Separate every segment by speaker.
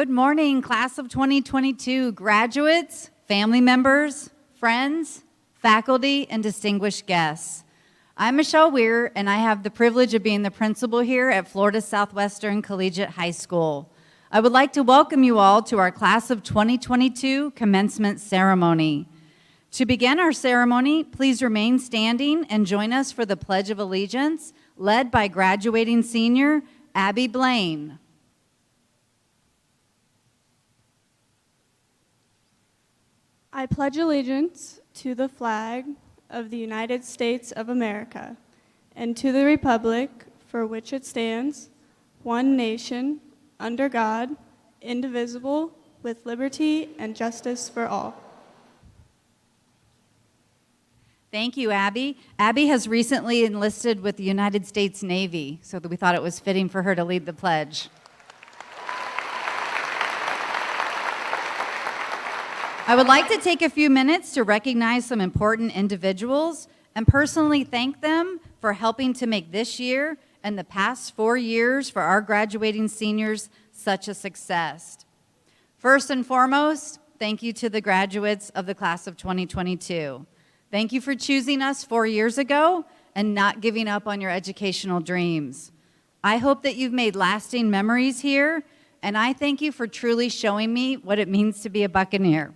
Speaker 1: Good morning, class of 2022, graduates, family members, friends, faculty, and distinguished guests. I'm Michelle Weir, and I have the privilege of being the principal here at Florida Southwestern Collegiate High School. I would like to welcome you all to our class of 2022 commencement ceremony. To begin our ceremony, please remain standing and join us for the Pledge of Allegiance, led by graduating senior Abby Blaine.
Speaker 2: I pledge allegiance to the flag of the United States of America and to the republic for which it stands, one nation, under God, indivisible, with liberty and justice for all.
Speaker 1: Thank you, Abby. Abby has recently enlisted with the United States Navy, so that we thought it was fitting for her to lead the pledge. I would like to take a few minutes to recognize some important individuals and personally thank them for helping to make this year and the past 4 years for our graduating seniors such a success. First and foremost, thank you to the graduates of the class of 2022. Thank you for choosing us 4 years ago and not giving up on your educational dreams. I hope that you've made lasting memories here, and I thank you for truly showing me what it means to be a Buccaneer.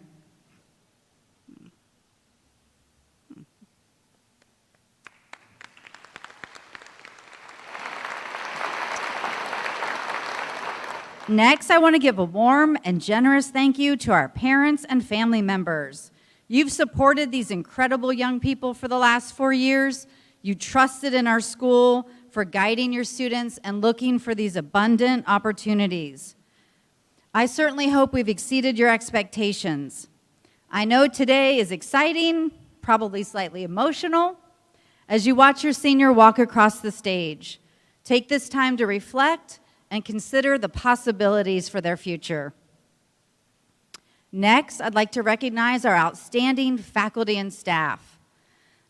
Speaker 1: Next, I want to give a warm and generous thank you to our parents and family members. You've supported these incredible young people for the last 4 years. You trusted in our school for guiding your students and looking for these abundant opportunities. I certainly hope we've exceeded your expectations. I know today is exciting, probably slightly emotional, as you watch your senior walk across the stage. Take this time to reflect and consider the possibilities for their future. Next, I'd like to recognize our outstanding faculty and staff.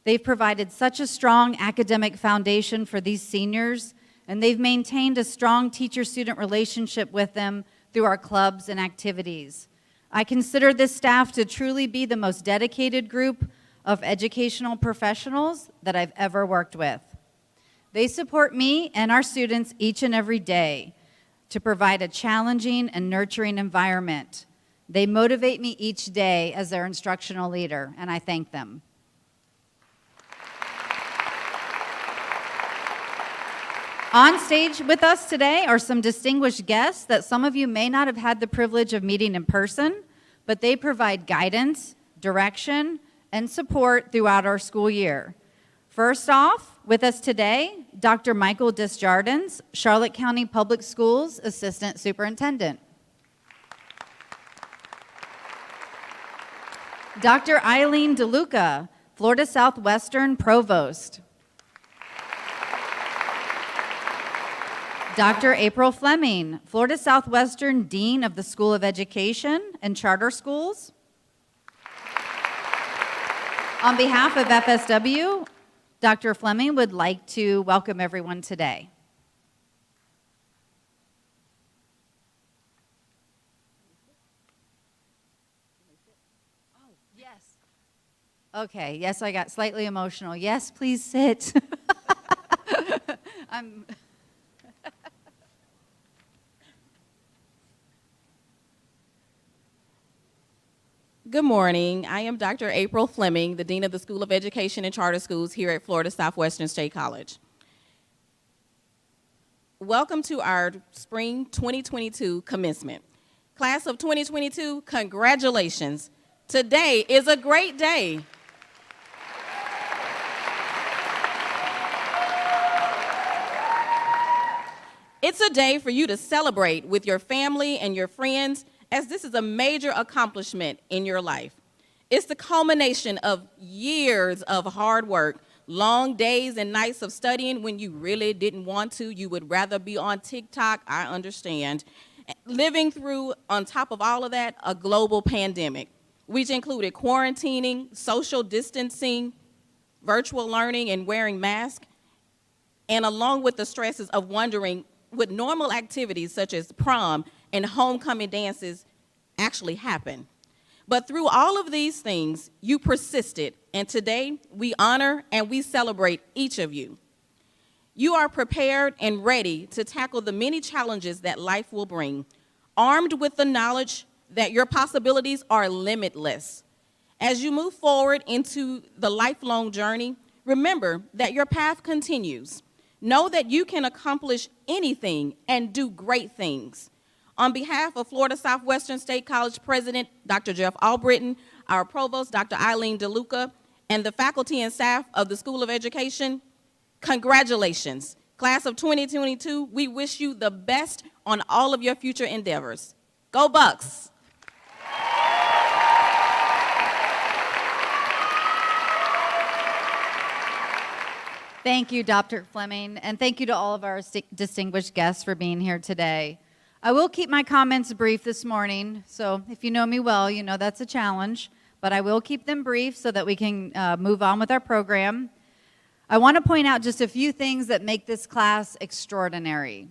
Speaker 1: They've provided such a strong academic foundation for these seniors, and they've maintained a strong teacher-student relationship with them through our clubs and activities. I consider this staff to truly be the most dedicated group of educational professionals that I've ever worked with. They support me and our students each and every day to provide a challenging and nurturing environment. They motivate me each day as their instructional leader, and I thank them. On stage with us today are some distinguished guests that some of you may not have had the privilege of meeting in person, but they provide guidance, direction, and support throughout our school year. First off, with us today, Dr. Michael Desjardins, Charlotte County Public Schools Assistant Superintendent. Dr. Eileen DeLuca, Florida Southwestern Provost. Dr. April Fleming, Florida Southwestern Dean of the School of Education and Charter Schools. On behalf of FSW, Dr. Fleming would like to welcome everyone today. Oh, yes. Okay, yes, I got slightly emotional. Yes, please sit.
Speaker 3: Good morning. I am Dr. April Fleming, the Dean of the School of Education and Charter Schools here at Florida Southwestern State College. Welcome to our Spring 2022 commencement. Class of 2022, congratulations. Today is a great day. It's a day for you to celebrate with your family and your friends, as this is a major accomplishment in your life. It's the culmination of years of hard work, long days and nights of studying when you really didn't want to. You would rather be on TikTok, I understand. Living through, on top of all of that, a global pandemic, which included quarantining, social distancing, virtual learning, and wearing masks, and along with the stresses of wondering would normal activities such as prom and homecoming dances actually happen. But through all of these things, you persisted, and today we honor and we celebrate each of you. You are prepared and ready to tackle the many challenges that life will bring, armed with the knowledge that your possibilities are limitless. As you move forward into the lifelong journey, remember that your path continues. Know that you can accomplish anything and do great things. On behalf of Florida Southwestern State College President, Dr. Jeff Albritton, our Provost, Dr. Eileen DeLuca, and the faculty and staff of the School of Education, congratulations. Class of 2022, we wish you the best on all of your future endeavors. Go Bucks!
Speaker 1: Thank you, Dr. Fleming, and thank you to all of our distinguished guests for being here today. I will keep my comments brief this morning, so if you know me well, you know that's a challenge, but I will keep them brief so that we can move on with our program. I want to point out just a few things that make this class extraordinary.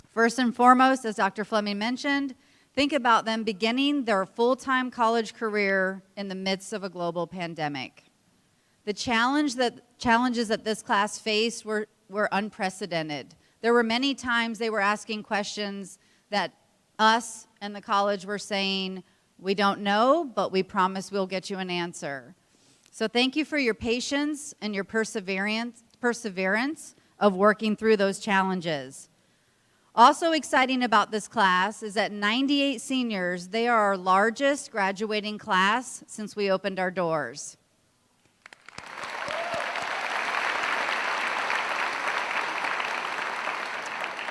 Speaker 1: First and foremost, as Dr. Fleming mentioned, think about them beginning their full-time college career in the midst of a global pandemic. The challenges that this class faced were unprecedented. There were many times they were asking questions that us and the college were saying, we don't know, but we promise we'll get you an answer. So thank you for your patience and your perseverance of working through those challenges. Also exciting about this class is that 98 seniors, they are our largest graduating class since we opened our doors.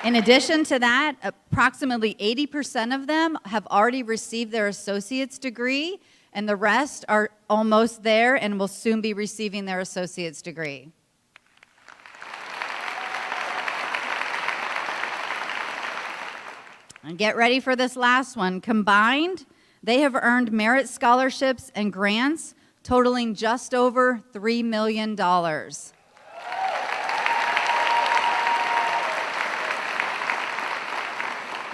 Speaker 1: In addition to that, approximately 80% of them have already received their associate's degree, and the rest are almost there and will soon be receiving their associate's degree. And get ready for this last one. Combined, they have earned merit scholarships and grants totaling just over $3 million.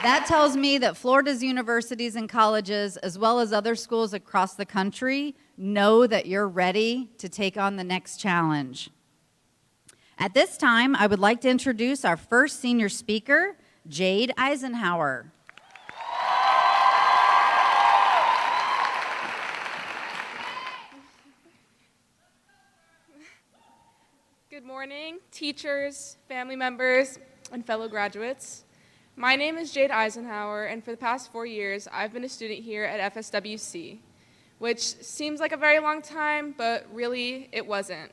Speaker 1: That tells me that Florida's universities and colleges, as well as other schools across the country, know that you're ready to take on the next challenge. At this time, I would like to introduce our first senior speaker, Jade Eisenhower.
Speaker 4: Good morning, teachers, family members, and fellow graduates. My name is Jade Eisenhower, and for the past 4 years, I've been a student here at FSWC, which seems like a very long time, but really, it wasn't.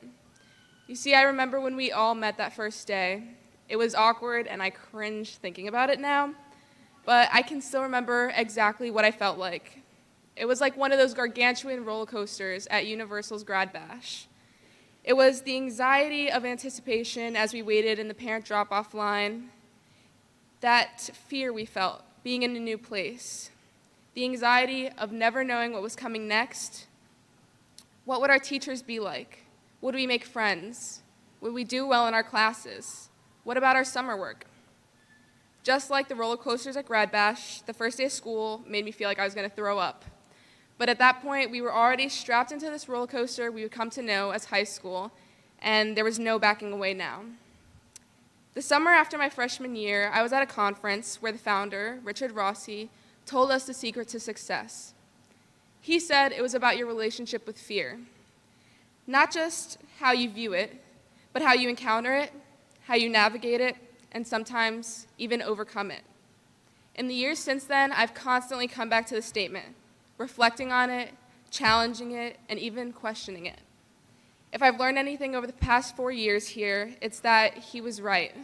Speaker 4: You see, I remember when we all met that first day. It was awkward, and I cringe thinking about it now, but I can still remember exactly what I felt like. It was like one of those gargantuan roller coasters at Universal's Grad Bash. It was the anxiety of anticipation as we waited in the parent drop-off line, that fear we felt being in a new place, the anxiety of never knowing what was coming next. What would our teachers be like? Would we make friends? Would we do well in our classes? What about our summer work? Just like the roller coasters at Grad Bash, the first day of school made me feel like I was going to throw up. But at that point, we were already strapped into this roller coaster we would come to know as high school, and there was no backing away now. The summer after my freshman year, I was at a conference where the founder, Richard Rossi, told us the secret to success. He said it was about your relationship with fear. Not just how you view it, but how you encounter it, how you navigate it, and sometimes even overcome it. In the years since then, I've constantly come back to the statement, reflecting on it, challenging it, and even questioning it. If I've learned anything over the past 4 years here, it's that he was right.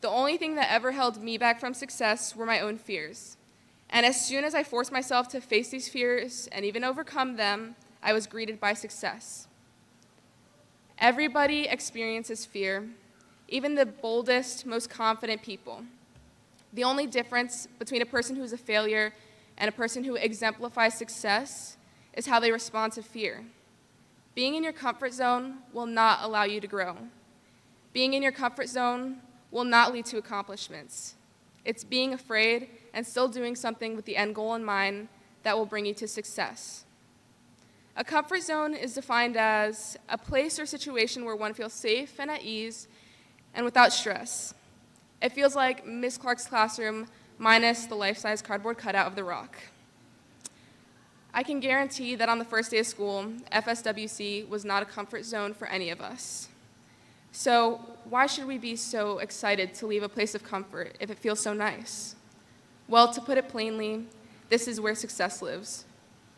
Speaker 4: The only thing that ever held me back from success were my own fears. And as soon as I forced myself to face these fears and even overcome them, I was greeted by success. Everybody experiences fear, even the boldest, most confident people. The only difference between a person who's a failure and a person who exemplifies success is how they respond to fear. Being in your comfort zone will not allow you to grow. Being in your comfort zone will not lead to accomplishments. It's being afraid and still doing something with the end goal in mind that will bring you to success. A comfort zone is defined as a place or situation where one feels safe and at ease and without stress. It feels like Miss Clark's classroom minus the life-size cardboard cutout of the rock. I can guarantee that on the first day of school, FSWC was not a comfort zone for any of us. So why should we be so excited to leave a place of comfort if it feels so nice? Well, to put it plainly, this is where success lives.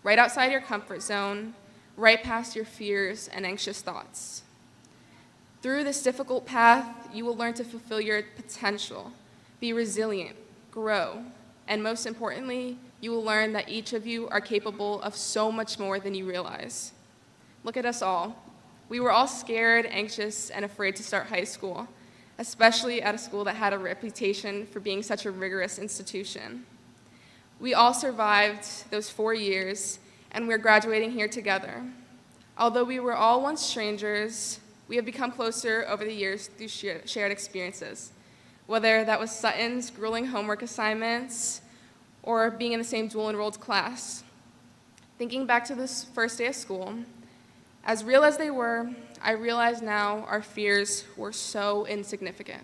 Speaker 4: Right outside your comfort zone, right past your fears and anxious thoughts. Through this difficult path, you will learn to fulfill your potential, be resilient, grow, and most importantly, you will learn that each of you are capable of so much more than you realize. Look at us all. We were all scared, anxious, and afraid to start high school, especially at a school that had a reputation for being such a rigorous institution. We all survived those 4 years, and we're graduating here together. Although we were all once strangers, we have become closer over the years through shared experiences, whether that was Sutton's grueling homework assignments or being in the same dual-enrolled class. Thinking back to this first day of school, as real as they were, I realize now our fears were so insignificant.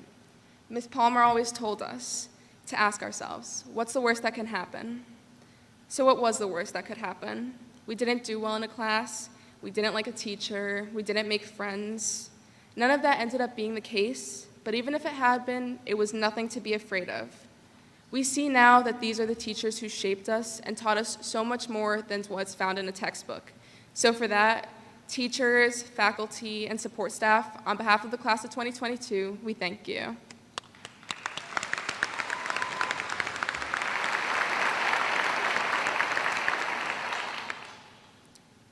Speaker 4: Ms. Palmer always told us to ask ourselves, what's the worst that can happen? So what was the worst that could happen? We didn't do well in a class, we didn't like a teacher, we didn't make friends. None of that ended up being the case, but even if it had been, it was nothing to be afraid of. We see now that these are the teachers who shaped us and taught us so much more than what's found in a textbook. So for that, teachers, faculty, and support staff, on behalf of the class of 2022, we thank you.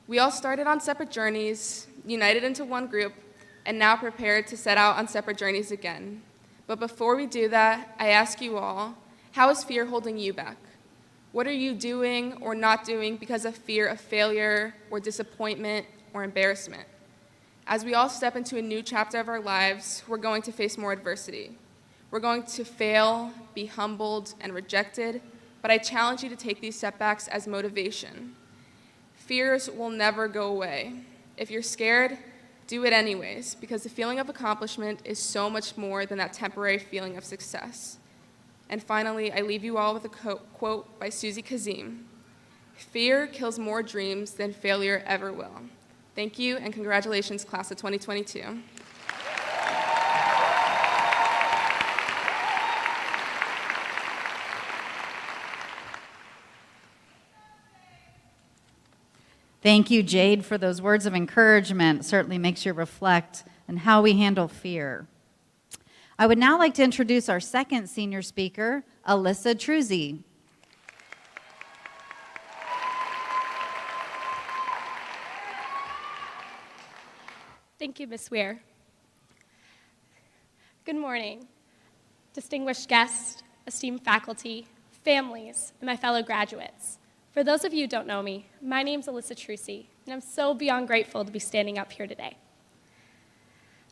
Speaker 4: We all started on separate journeys, united into one group, and now prepared to set out on separate journeys again. But before we do that, I ask you all, how is fear holding you back? What are you doing or not doing because of fear of failure or disappointment or embarrassment? As we all step into a new chapter of our lives, we're going to face more adversity. We're going to fail, be humbled, and rejected, but I challenge you to take these setbacks as motivation. Fears will never go away. If you're scared, do it anyways, because the feeling of accomplishment is so much more than that temporary feeling of success. And finally, I leave you all with a quote by Susie Kazim. Fear kills more dreams than failure ever will. Thank you, and congratulations, class of 2022.
Speaker 1: Thank you, Jade, for those words of encouragement. It certainly makes you reflect on how we handle fear. I would now like to introduce our second senior speaker, Alyssa Truzzi.
Speaker 5: Thank you, Ms. Weir. Good morning, distinguished guests, esteemed faculty, families, and my fellow graduates. For those of you who don't know me, my name's Alyssa Truzzi, and I'm so beyond grateful to be standing up here today.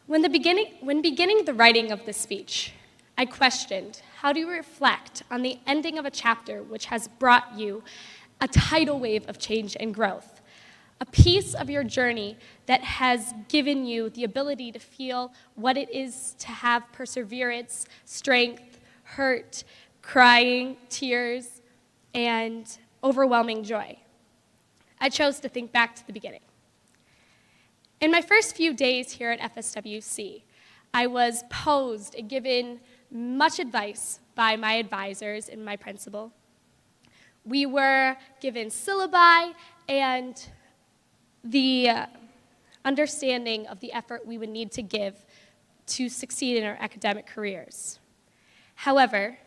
Speaker 5: When beginning the writing of this speech, I questioned, how do you reflect on the ending of a chapter which has brought you a tidal wave of change and growth? A piece of your journey that has given you the ability to feel what it is to have perseverance, strength, hurt, crying, tears, and overwhelming joy. I chose to think back to the beginning. In my first few days here at FSWC, I was posed and given much advice by my advisors and my principal. We were given syllabi and the understanding of the effort we would need to give to succeed in our academic careers. However,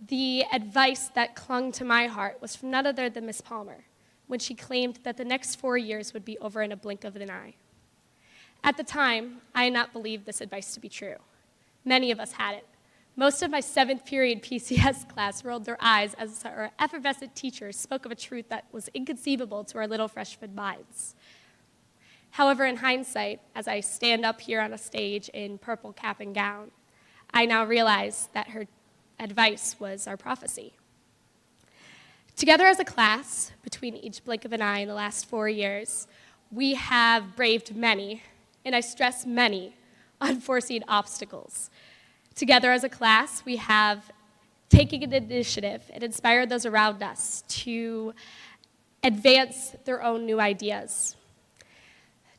Speaker 5: the advice that clung to my heart was from none other than Ms. Palmer, when she claimed that the next 4 years would be over in a blink of an eye. At the time, I had not believed this advice to be true. Many of us had it. Most of my 7th period PCS class rolled their eyes as our effervescent teachers spoke of a truth that was inconceivable to our little freshman minds. However, in hindsight, as I stand up here on a stage in purple cap and gown, I now realize that her advice was our prophecy. Together as a class, between each blink of an eye in the last 4 years, we have braved many, and I stress many, unforeseen obstacles. Together as a class, we have taken an initiative and inspired those around us to advance their own new ideas.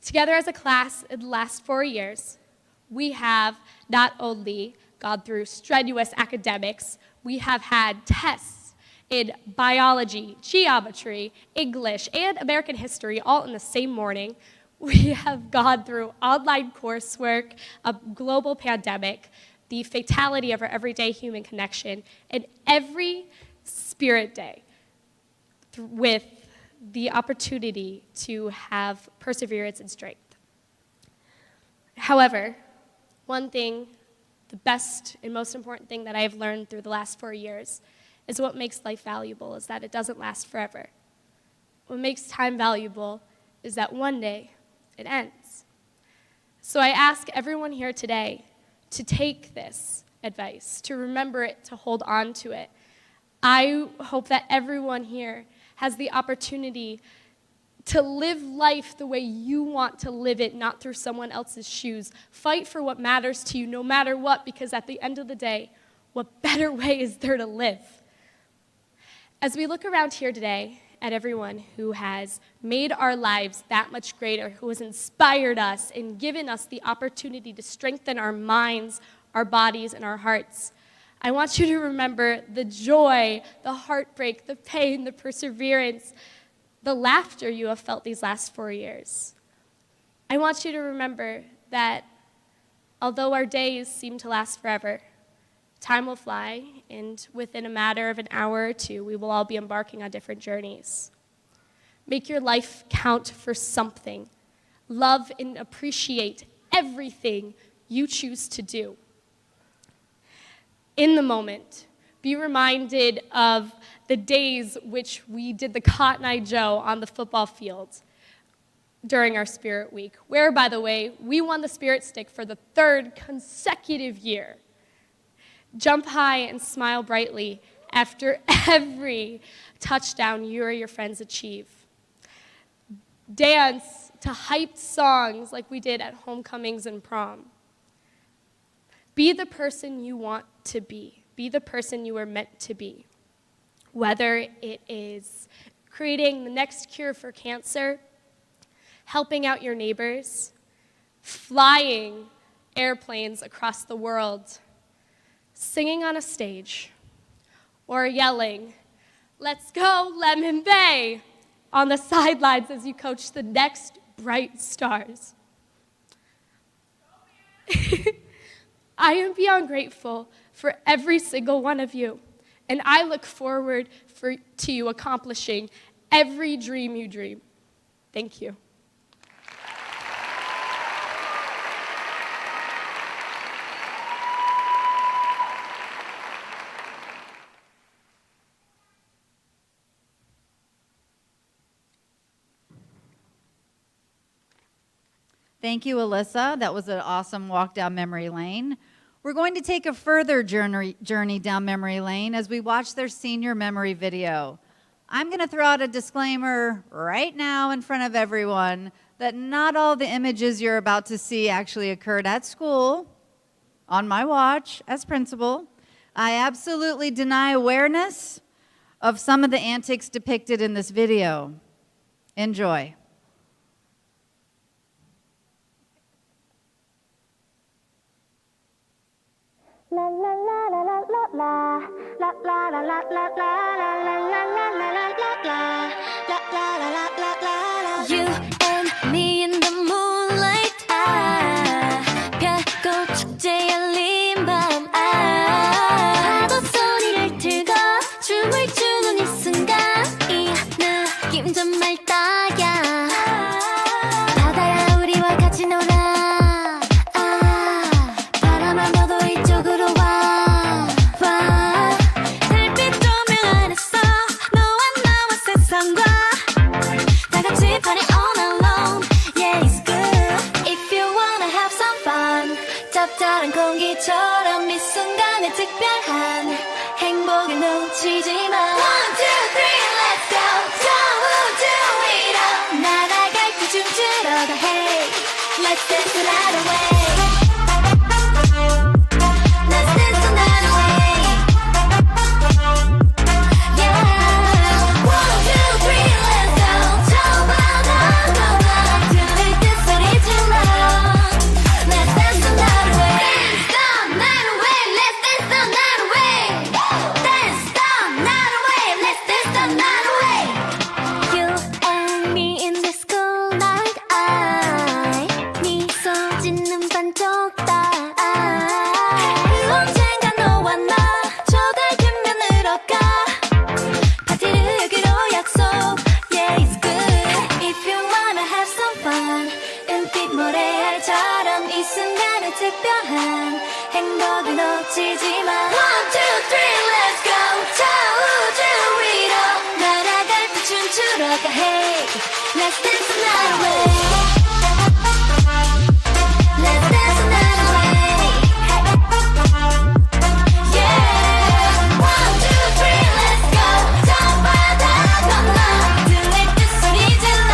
Speaker 5: Together as a class in the last 4 years, we have not only gone through strenuous academics, we have had tests in biology, geometry, English, and American history all in the same morning. We have gone through online coursework, a global pandemic, the fatality of our everyday human connection, and every Spirit Day with the opportunity to have perseverance and strength. However, one thing, the best and most important thing that I have learned through the last 4 years is what makes life valuable is that it doesn't last forever. What makes time valuable is that one day it ends. So I ask everyone here today to take this advice, to remember it, to hold on to it. I hope that everyone here has the opportunity to live life the way you want to live it, not through someone else's shoes. Fight for what matters to you, no matter what, because at the end of the day, what better way is there to live? As we look around here today at everyone who has made our lives that much greater, who has inspired us and given us the opportunity to strengthen our minds, our bodies, and our hearts, I want you to remember the joy, the heartbreak, the pain, the perseverance, the laughter you have felt these last 4 years. I want you to remember that although our days seem to last forever, time will fly, and within a matter of an hour or two, we will all be embarking on different journeys. Make your life count for something. Love and appreciate everything you choose to do. In the moment, be reminded of the days which we did the Cotton Eye Joe on the football field during our Spirit Week, where, by the way, we won the Spirit Stick for the 3rd consecutive year. Jump high and smile brightly after every touchdown you or your friends achieve. Dance to hyped songs like we did at homecomings and prom. Be the person you want to be. Be the person you were meant to be. Whether it is creating the next cure for cancer, helping out your neighbors, flying airplanes across the world, singing on a stage, or yelling, "Let's go, Lemon Bay," on the sidelines as you coach the next bright stars. I am beyond grateful for every single one of you, and I look forward to you accomplishing every dream you dream. Thank you.
Speaker 1: Thank you, Alyssa. That was an awesome walk down memory lane. We're going to take a further journey down memory lane as we watch their senior memory video. I'm going to throw out a disclaimer right now in front of everyone that not all the images you're about to see actually occurred at school on my watch as principal. I absolutely deny awareness of some of the antics depicted in this video. Enjoy.
Speaker 6: La la la la la la la la la la la la la la. You and me in the moonlight. 별꽃 축제 열린 밤. 파도 소리를 들고 춤을 추는 이 순간 이 느낌 정말 딱이야. 바다야 우리와 같이 놀아. 짭짤한 공기처럼 이 순간에 특별한 행복을 놓치지 마. 1, 2, 3 가 Hey, let's dance the night away. Let's dance the night away. Yeah. 1, 2, 3, let's go. 저마다 너와 들릴 때 소리 질러. Let's dance the night away. Dance the night away. Let's dance the night away. Dance the night away. Let's dance the night away. You and me in this cool night. I 미소 짓는 반쪽 따위. 언젠가 너와 나 초대되면 늘어가. 파티를 여기로 약속. Yeah, it's good. If you wanna have some fun. 은빛 모래알처럼 이 순간의 특별한 행복을 놓치지 마. 1, 2, 3, let's go. 저 우주 위로 날아갈 때 춤추러 가. Hey, let's dance the night away. Let's dance the night away. Yeah. 1, 2, 3, let's go. 저마다 너와 들릴 때 소리 질러.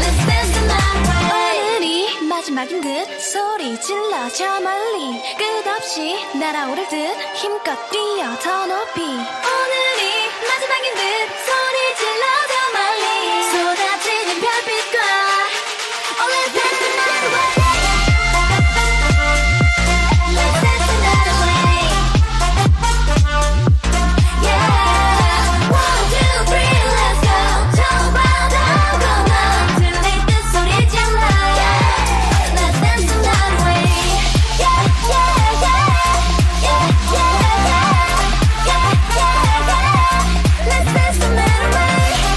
Speaker 6: Let's dance the night away. 오늘이 마지막인 듯 소리 질러 저 멀리 끝없이 날아오를 듯 힘껏 뛰어 더 높이. 오늘이 마지막인 듯 소리 질러 저 멀리 쏟아지는 별빛과 Oh, let's dance the night away. Let's dance the night away. Yeah. 1, 2, 3, let's go. 저마다 너와 들릴 때 소리 질러. Let's dance the night away. Yeah, yeah, yeah. Yeah, yeah, yeah. Yeah, yeah, yeah. Let's dance the night away.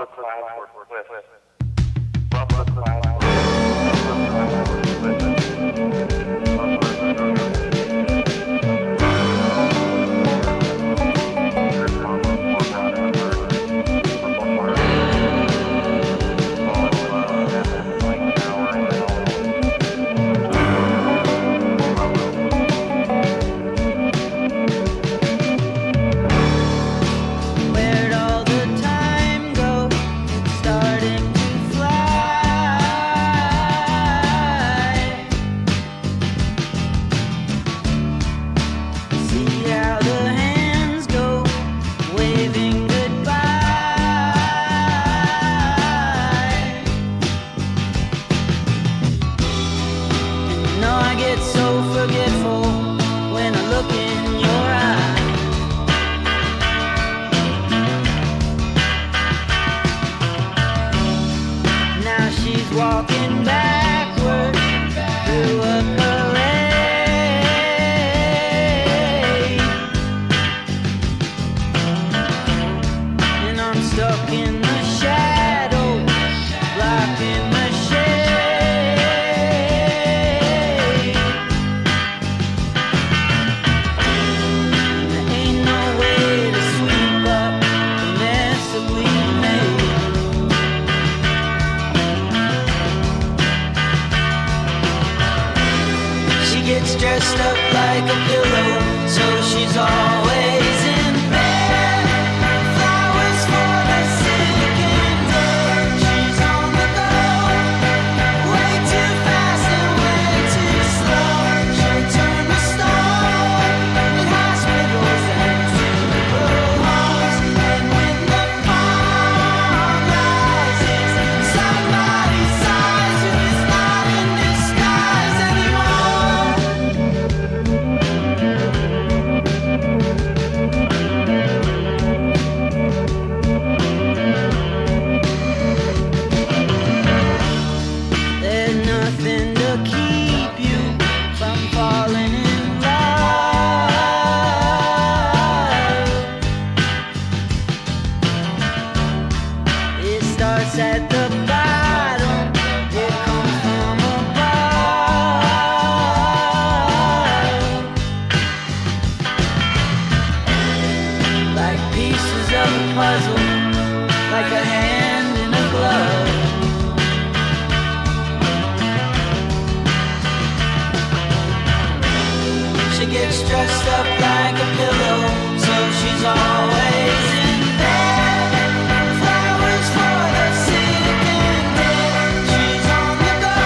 Speaker 7: the clouds were split. From the clouds were
Speaker 8: Where'd all the time go? It's starting to fly. See how the hands go, waving goodbye. And no, I get so forgetful when I look in your eyes. Now she's walking backward through a parade, and I'm stuck in the shadow, blocking the shade. There ain't no way to sweep up the mess that we made. She gets dressed up like a pillow, so she's always in bed. Flowers for the sick and dead. She's on the go, way too fast and way too slow. She'll turn the stone in hospitals and funeral homes. And when the fog rises, somebody sighs who is not in disguise anymore. There's nothing to keep you from falling in love. It starts at the bottom, it comes from above. Like pieces of a puzzle, like a hand in a glove. She gets dressed up like a pillow, so she's always in bed. Flowers for the sick and dead. She's on the go,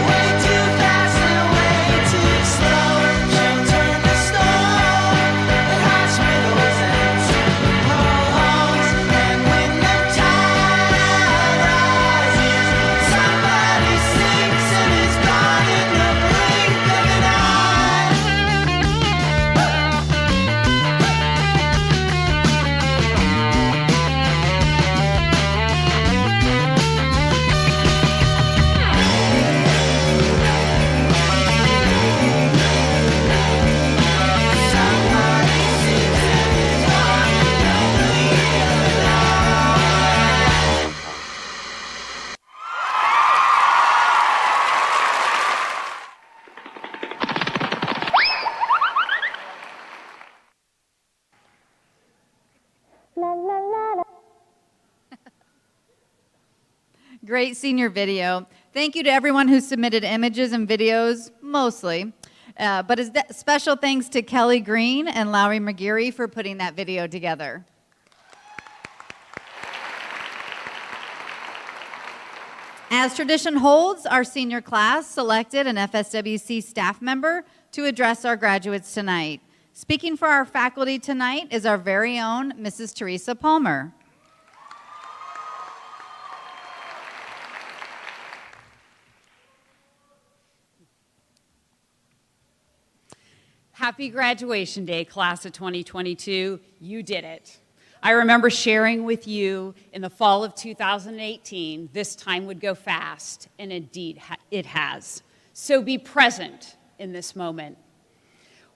Speaker 8: way too fast and way too slow. She'll turn the stone at hospitals and funeral homes. And when the tide rises, somebody sinks and is gone in the blink of an eye. Somebody sinks and is gone in the blink of an eye.
Speaker 1: Great senior video. Thank you to everyone who submitted images and videos, mostly. But a special thanks to Kelly Green and Lowry McGeary for putting that video together. As tradition holds, our senior class selected an FSWC staff member to address our graduates tonight. Speaking for our faculty tonight is our very own Mrs. Teresa Palmer.
Speaker 9: Happy graduation day, class of 2022. You did it. I remember sharing with you in the fall of 2018, this time would go fast, and indeed it has. So be present in this moment.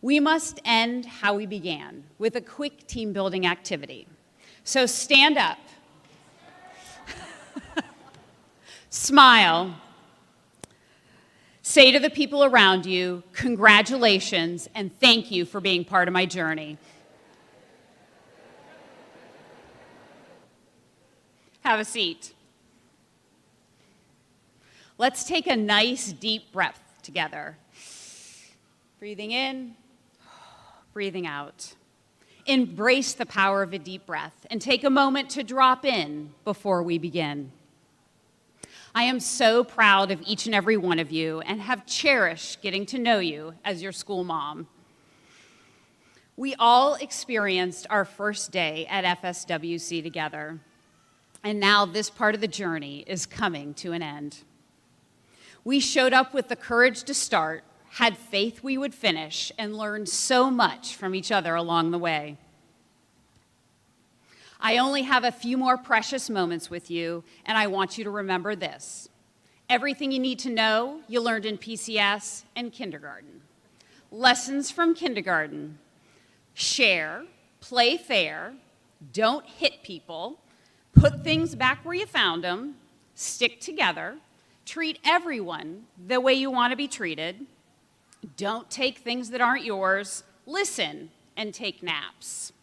Speaker 9: We must end how we began, with a quick team building activity. So stand up, Smile. Say to the people around you, congratulations and thank you for being part of my journey. Have a seat. Let's take a nice deep breath together. Breathing in, breathing out. Embrace the power of a deep breath and take a moment to drop in before we begin. I am so proud of each and every one of you and have cherished getting to know you as your school mom. We all experienced our first day at FSWC together, and now this part of the journey is coming to an end. We showed up with the courage to start, had faith we would finish, and learned so much from each other along the way. I only have a few more precious moments with you, and I want you to remember this. Everything you need to know, you learned in PCS and kindergarten. Lessons from kindergarten: share, play fair, don't hit people, put things back where you found them, stick together, treat everyone the way you want to be treated, don't take things that aren't yours, listen, and take naps.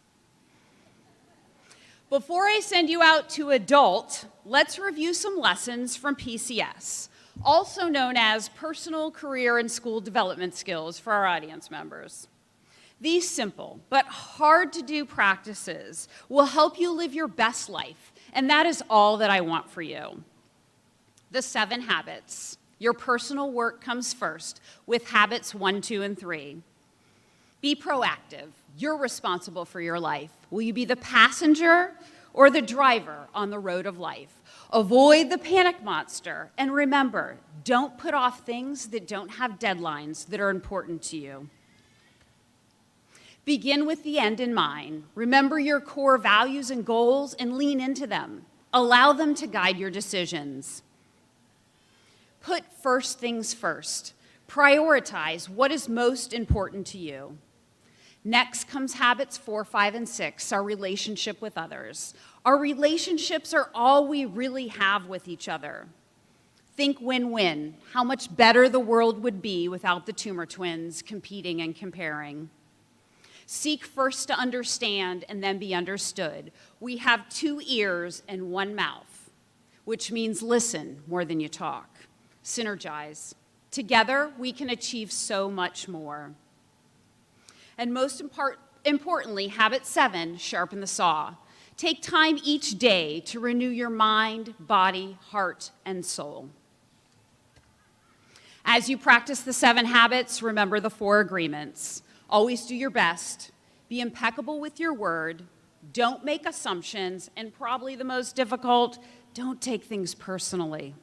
Speaker 9: Before I send you out to adult, let's review some lessons from PCS, also known as personal, career, and school development skills for our audience members. These simple but hard to do practices will help you live your best life, and that is all that I want for you. The 7 habits. Your personal work comes first with habits 1, 2, and 3. Be proactive. You're responsible for your life. Will you be the passenger or the driver on the road of life? Avoid the panic monster. And remember, don't put off things that don't have deadlines that are important to you. Begin with the end in mind. Remember your core values and goals and lean into them. Allow them to guide your decisions. Put first things first. Prioritize what is most important to you. Next comes habits 4, 5, and 6, our relationship with others. Our relationships are all we really have with each other. Think win-win, how much better the world would be without the tumor twins competing and comparing. Seek first to understand and then be understood. We have 2 ears and 1 mouth, which means listen more than you talk. Synergize. Together, we can achieve so much more. And most importantly, habit 7, sharpen the saw. Take time each day to renew your mind, body, heart, and soul. As you practice the 7 habits, remember the 4 agreements. Always do your best. Be impeccable with your word. Don't make assumptions. And probably the most difficult, don't take things personally.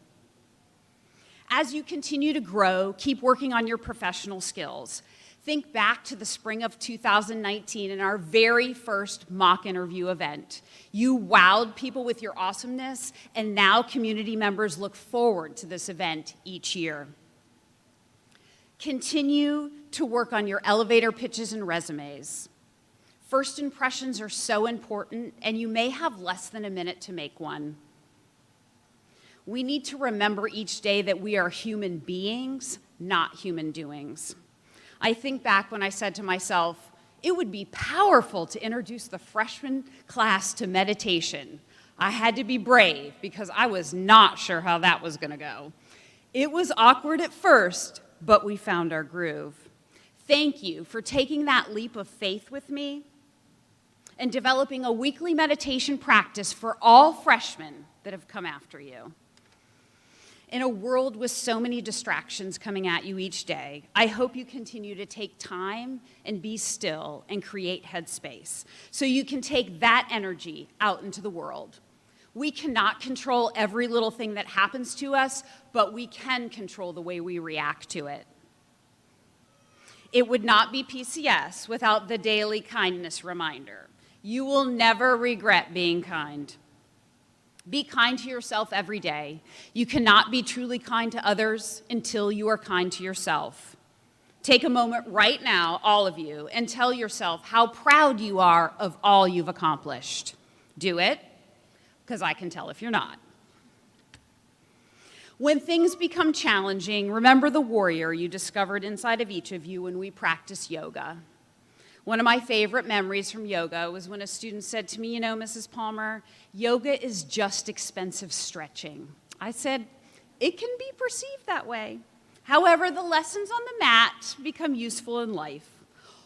Speaker 9: As you continue to grow, keep working on your professional skills. Think back to the spring of 2019 and our very first mock interview event. You wowed people with your awesomeness, and now community members look forward to this event each year. Continue to work on your elevator pitches and resumes. First impressions are so important, and you may have less than a minute to make one. We need to remember each day that we are human beings, not human doings. I think back when I said to myself, it would be powerful to introduce the freshman class to meditation. I had to be brave because I was not sure how that was going to go. It was awkward at first, but we found our groove. Thank you for taking that leap of faith with me and developing a weekly meditation practice for all freshmen that have come after you. In a world with so many distractions coming at you each day, I hope you continue to take time and be still and create headspace so you can take that energy out into the world. We cannot control every little thing that happens to us, but we can control the way we react to it. It would not be PCS without the daily kindness reminder. You will never regret being kind. Be kind to yourself every day. You cannot be truly kind to others until you are kind to yourself. Take a moment right now, all of you, and tell yourself how proud you are of all you've accomplished. Do it, because I can tell if you're not. When things become challenging, remember the warrior you discovered inside of each of you when we practice yoga. One of my favorite memories from yoga was when a student said to me, you know, Mrs. Palmer, yoga is just expensive stretching. I said, it can be perceived that way. However, the lessons on the mat become useful in life.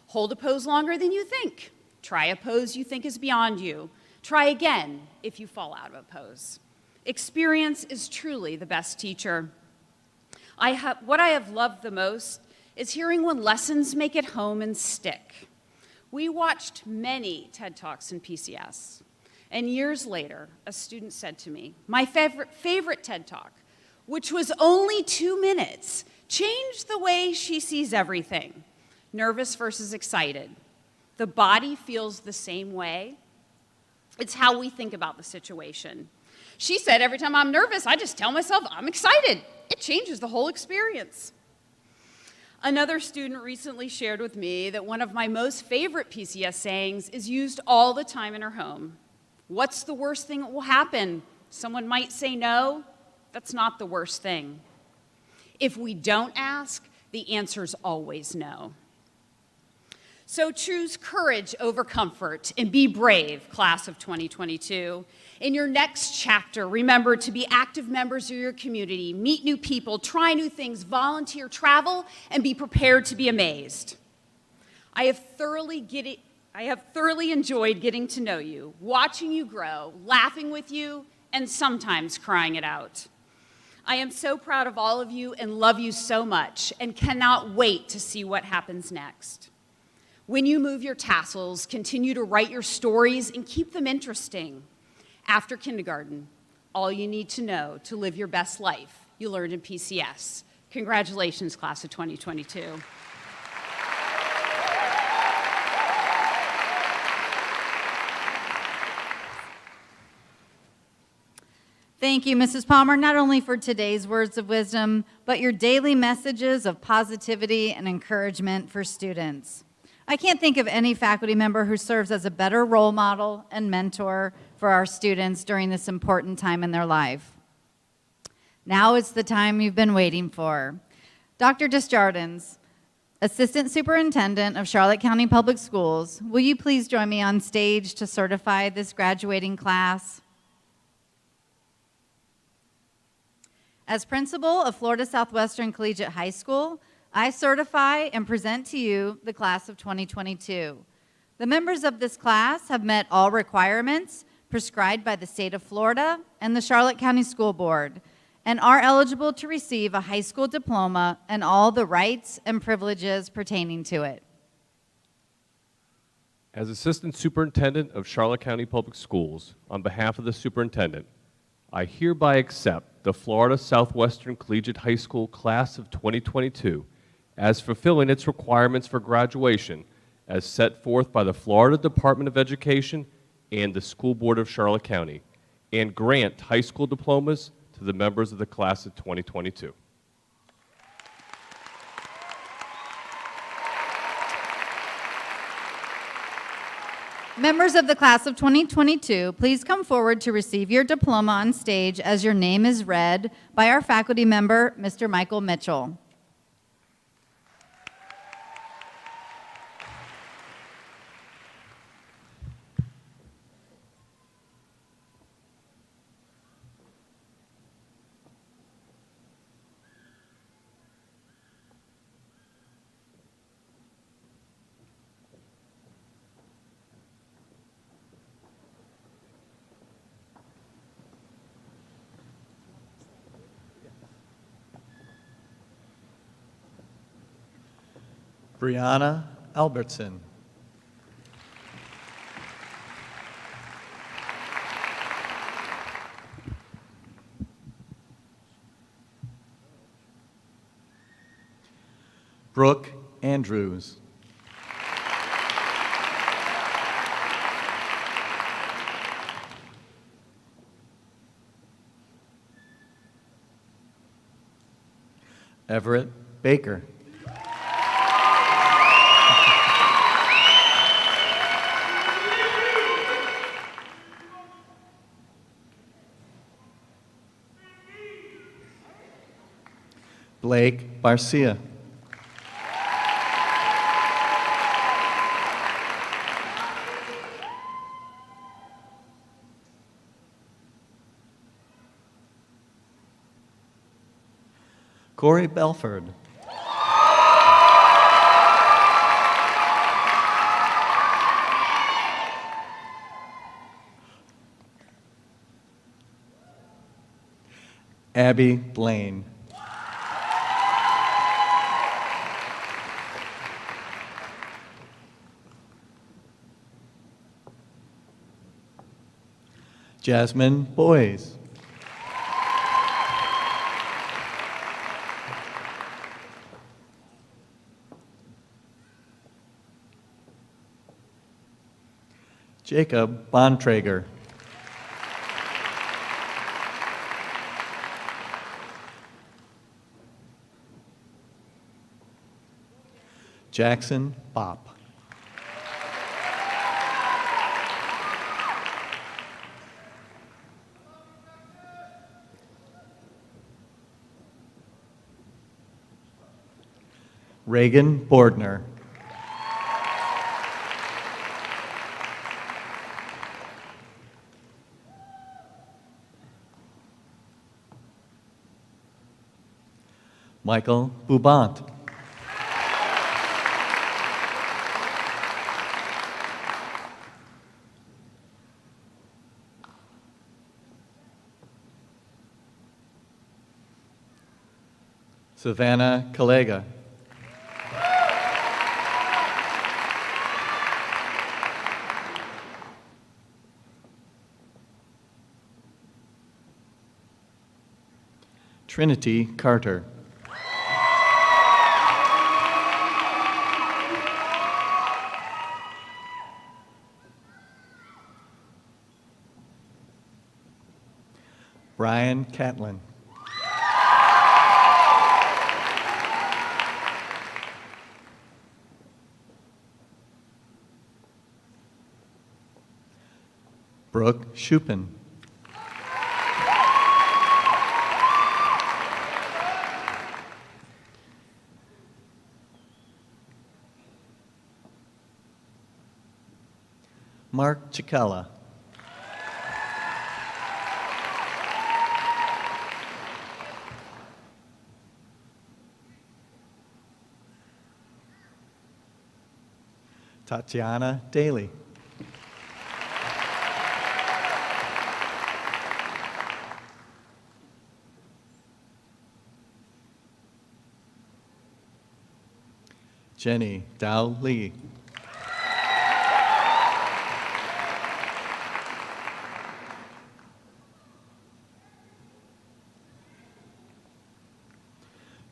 Speaker 9: Hold a pose longer than you think. Try a pose you think is beyond you. Try again if you fall out of a pose. Experience is truly the best teacher. What I have loved the most is hearing when lessons make it home and stick. We watched many TED Talks in PCS, and years later, a student said to me, my favorite TED Talk, which was only 2 minutes, changed the way she sees everything. Nervous versus excited. The body feels the same way. It's how we think about the situation. She said, every time I'm nervous, I just tell myself I'm excited. It changes the whole experience. Another student recently shared with me that one of my most favorite PCS sayings is used all the time in her home. What's the worst thing that will happen? Someone might say no. That's not the worst thing. If we don't ask, the answer's always no. So choose courage over comfort and be brave, class of 2022. In your next chapter, remember to be active members of your community, meet new people, try new things, volunteer, travel, and be prepared to be amazed. I have thoroughly enjoyed getting to know you, watching you grow, laughing with you, and sometimes crying it out. I am so proud of all of you and love you so much and cannot wait to see what happens next. When you move your tassels, continue to write your stories and keep them interesting. After kindergarten, all you need to know to live your best life, you learned in PCS. Congratulations, class of 2022.
Speaker 1: Thank you, Mrs. Palmer, not only for today's words of wisdom, but your daily messages of positivity and encouragement for students. I can't think of any faculty member who serves as a better role model and mentor for our students during this important time in their life. Now it's the time you've been waiting for. Dr. Desjardins, Assistant Superintendent of Charlotte County Public Schools, will you please join me on stage to certify this graduating class? As principal of Florida Southwestern Collegiate High School, I certify and present to you the class of 2022. The members of this class have met all requirements prescribed by the state of Florida and the Charlotte County School Board and are eligible to receive a high school diploma and all the rights and privileges pertaining to it.
Speaker 10: As Assistant Superintendent of Charlotte County Public Schools, on behalf of the Superintendent, I hereby accept the Florida Southwestern Collegiate High School Class of 2022 as fulfilling its requirements for graduation as set forth by the Florida Department of Education and the School Board of Charlotte County, and grant high school diplomas to the members of the Class of 2022.
Speaker 1: Members of the class of 2022, please come forward to receive your diploma on stage as your name is read by our faculty member, Mr. Michael Mitchell.
Speaker 11: Brianna Albertson. Brooke Andrews. Everett Baker. Blake Barcia. Corey Belford. Abby Blaine. Jasmine Boys. Jacob Bontrager. Jackson Bopp. Reagan Bordner. Michael Boubant. Savannah Kalega. Trinity Carter. Brian Catlin. Brooke Shupin. Mark Chicala. Tatiana Daly. Jenny Dow Lee.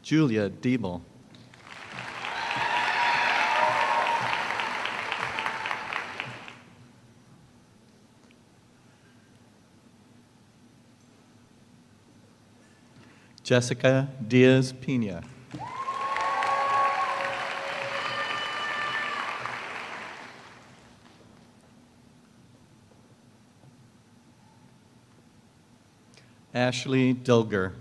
Speaker 11: Julia Diebel. Jessica Diaz Pina. Ashley Dilger.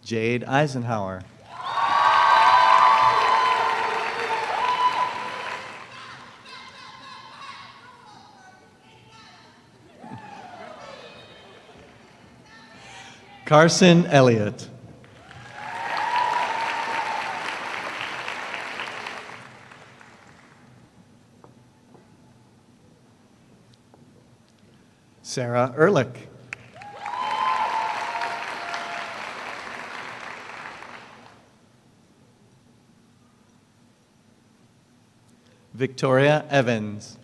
Speaker 11: Jade Eisenhower. Carson Elliott. Sarah Ehrlich. Victoria Evans.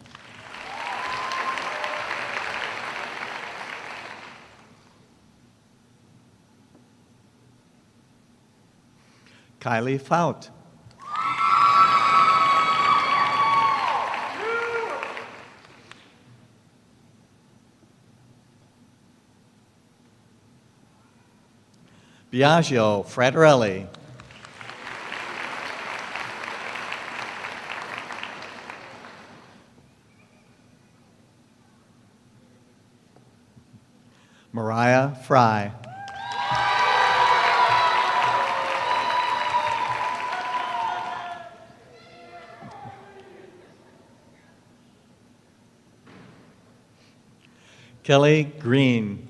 Speaker 11: Kylie Fout. Biagio Fraterelli. Fry. Kelly Green.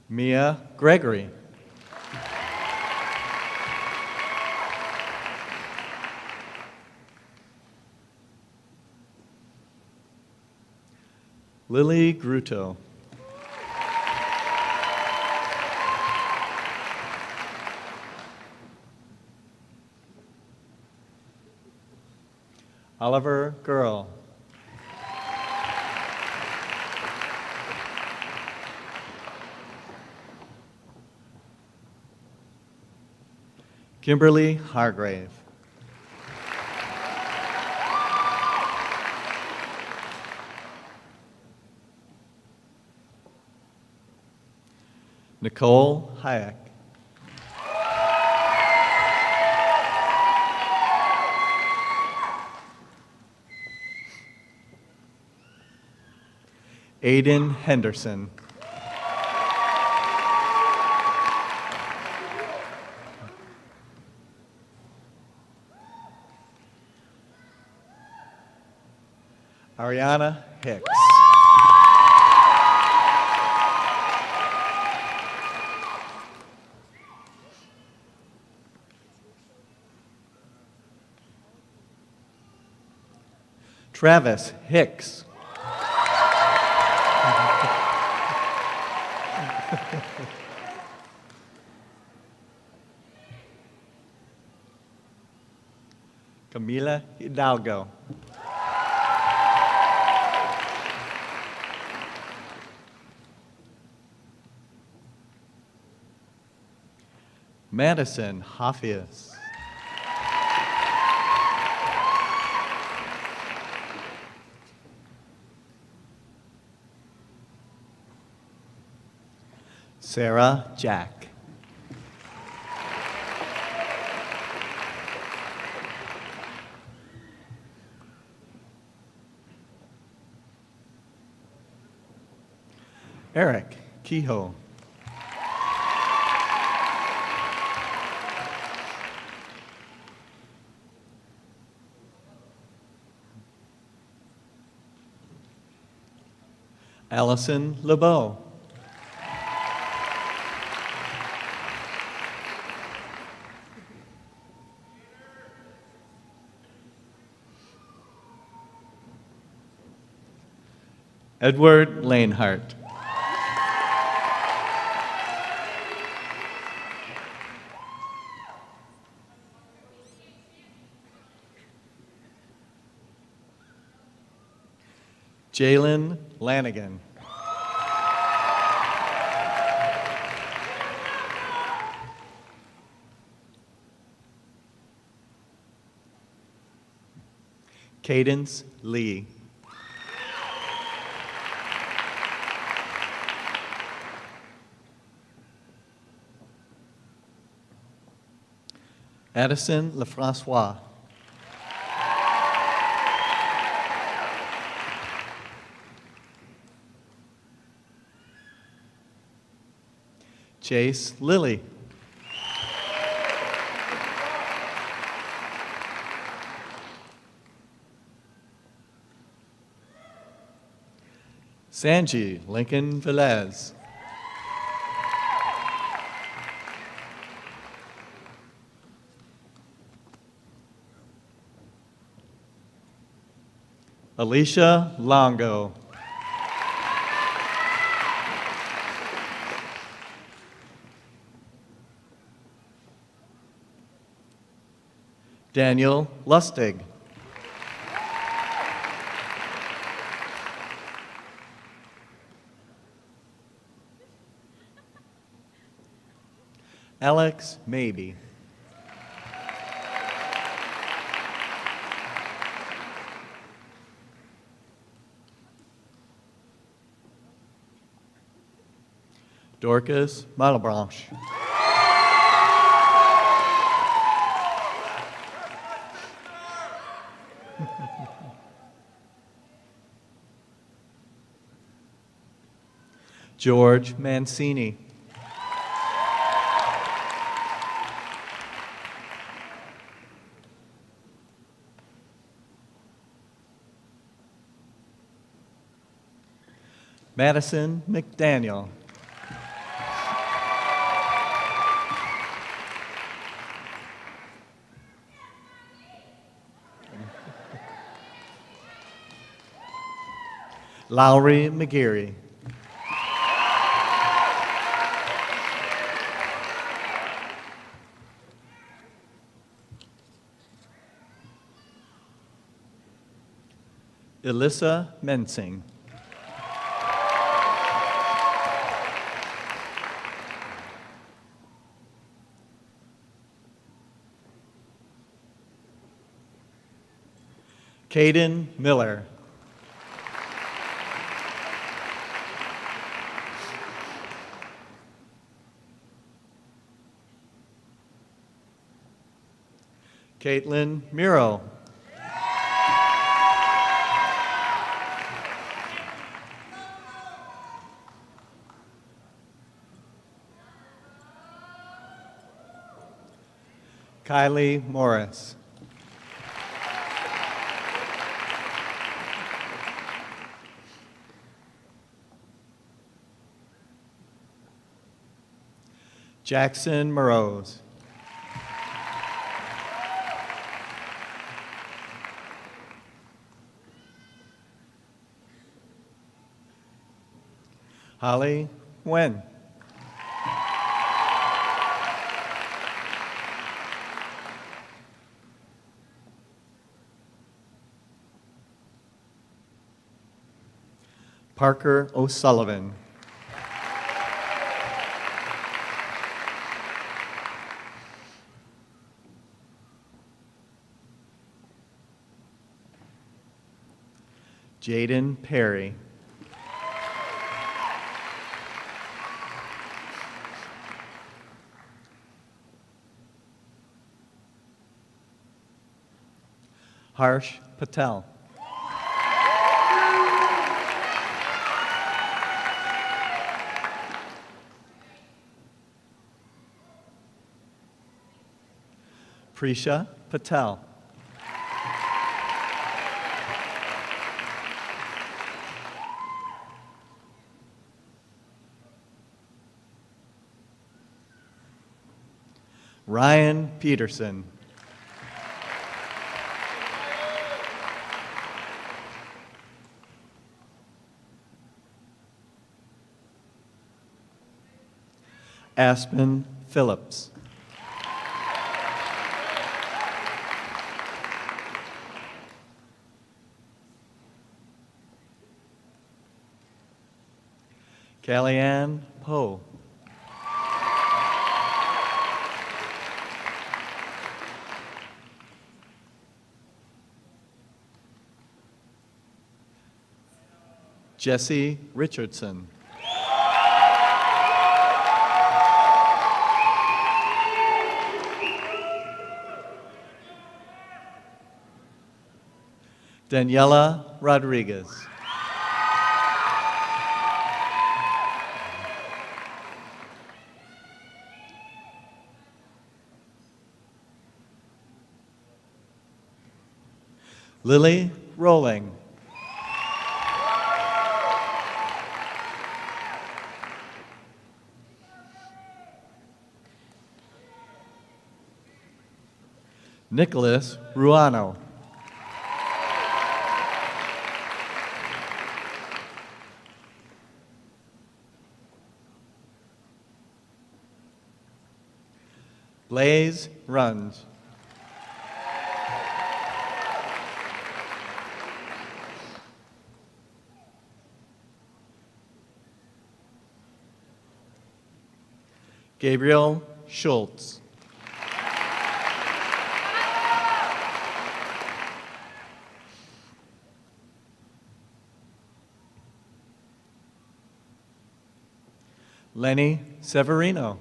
Speaker 11: Mia Gregory. Lily Gruto. Oliver Girl. Kimberly Hargrave. Nicole Hayek. Aiden Henderson. Ariana Hicks. Travis Hicks. Camila Hidalgo. Madison Hafiz. Sarah Jack. Eric Kehoe. Allison LeBeau. Edward Lanehart. Jalen Lanigan. Cadence Lee. Addison Lefrancois. Chase Lilly. Sanji Lincoln Velez. Alicia Longo. Daniel Lustig. Alex Maybe. Dorcas Malebranche. George Mancini. Madison McDaniel. Lowry McGeary. Alyssa Mensing. Caden Miller. Caitlin Miro. Kylie Morris. Jackson Morose. Holly Wen. Parker O'Sullivan. Jaden Perry. Harsh Patel. Prisha Patel. Ryan Peterson. Aspen Phillips. Kellyanne Poe. Jesse Richardson. Daniela Rodriguez. Lily Rolling. Nicholas Ruano. Blaze Runs. Gabriel Schultz. Lenny Severino.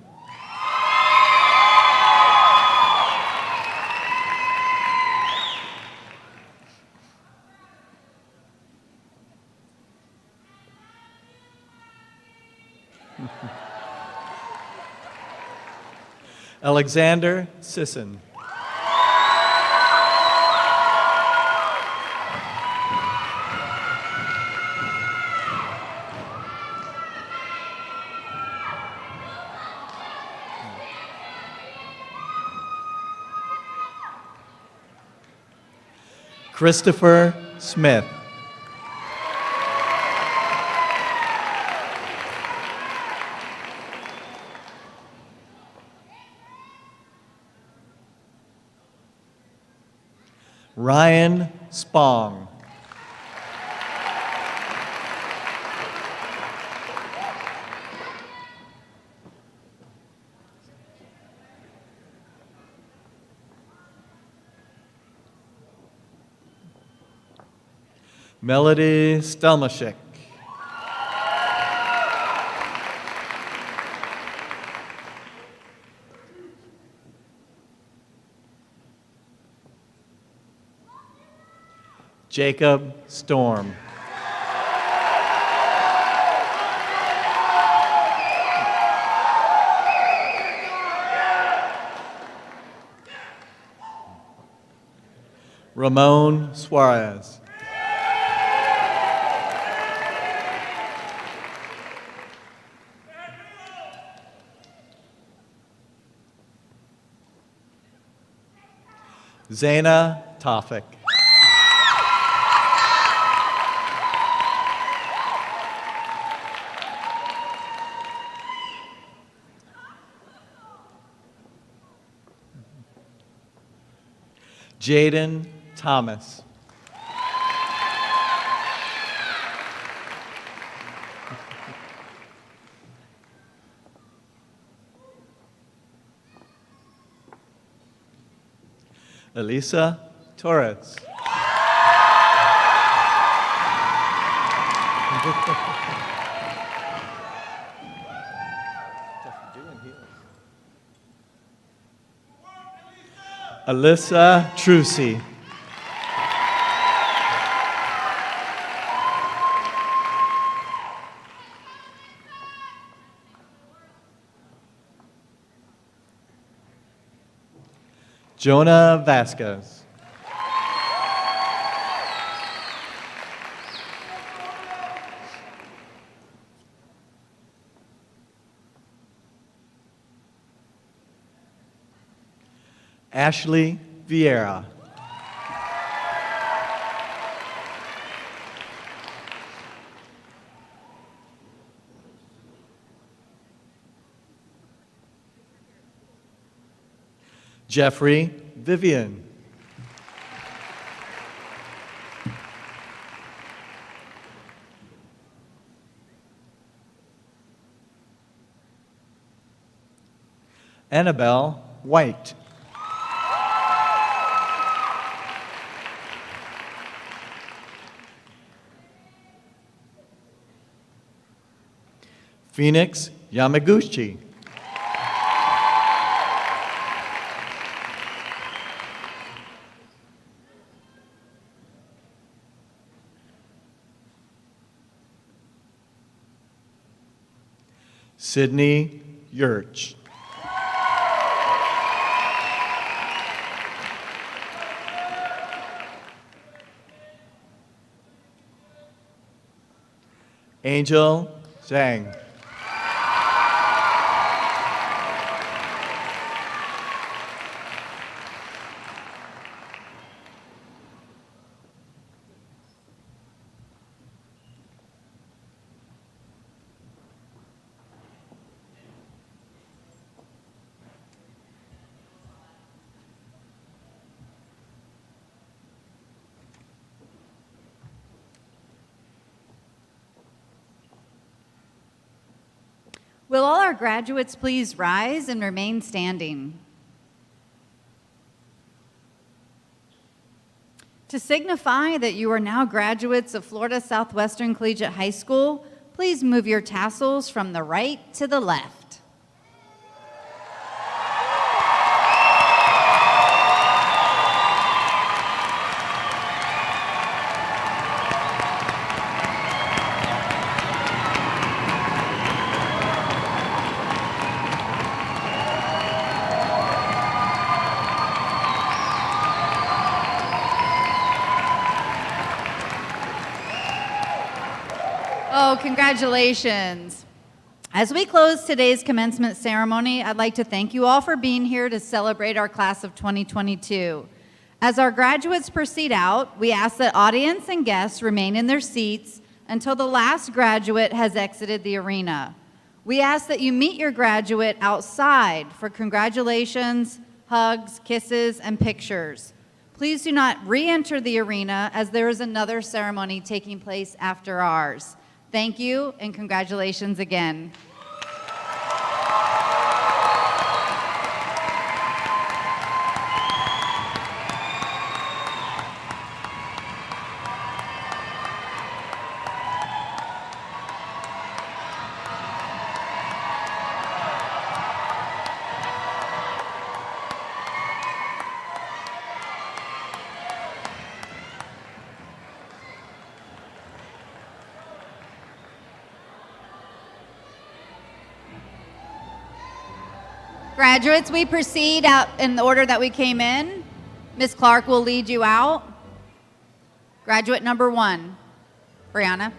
Speaker 11: Alexander Sisson. Christopher Smith. Ryan Spong. Melody Stelmachik. Jacob Storm. Ramon Suarez. Zaina Tafik. Jaden Thomas. Alyssa Torres. Alyssa Trucy. Jonah Vasquez. Ashley Vieira. Jeffrey Vivian. Annabelle White. Phoenix Yamaguchi. Sydney Yurch. Angel Zhang.
Speaker 1: Will all our graduates please rise and remain standing? To signify that you are now graduates of Florida Southwestern Collegiate High School, please move your tassels from the right to the left. Oh, congratulations. As we close today's commencement ceremony, I'd like to thank you all for being here to celebrate our class of 2022. As our graduates proceed out, we ask that audience and guests remain in their seats until the last graduate has exited the arena. We ask that you meet your graduate outside for congratulations, hugs, kisses, and pictures. Please do not re-enter the arena as there is another ceremony taking place after ours. Thank you and congratulations again. Graduates, we proceed out in the order that we came in. Ms. Clark will lead you out. Graduate number 1, Brianna.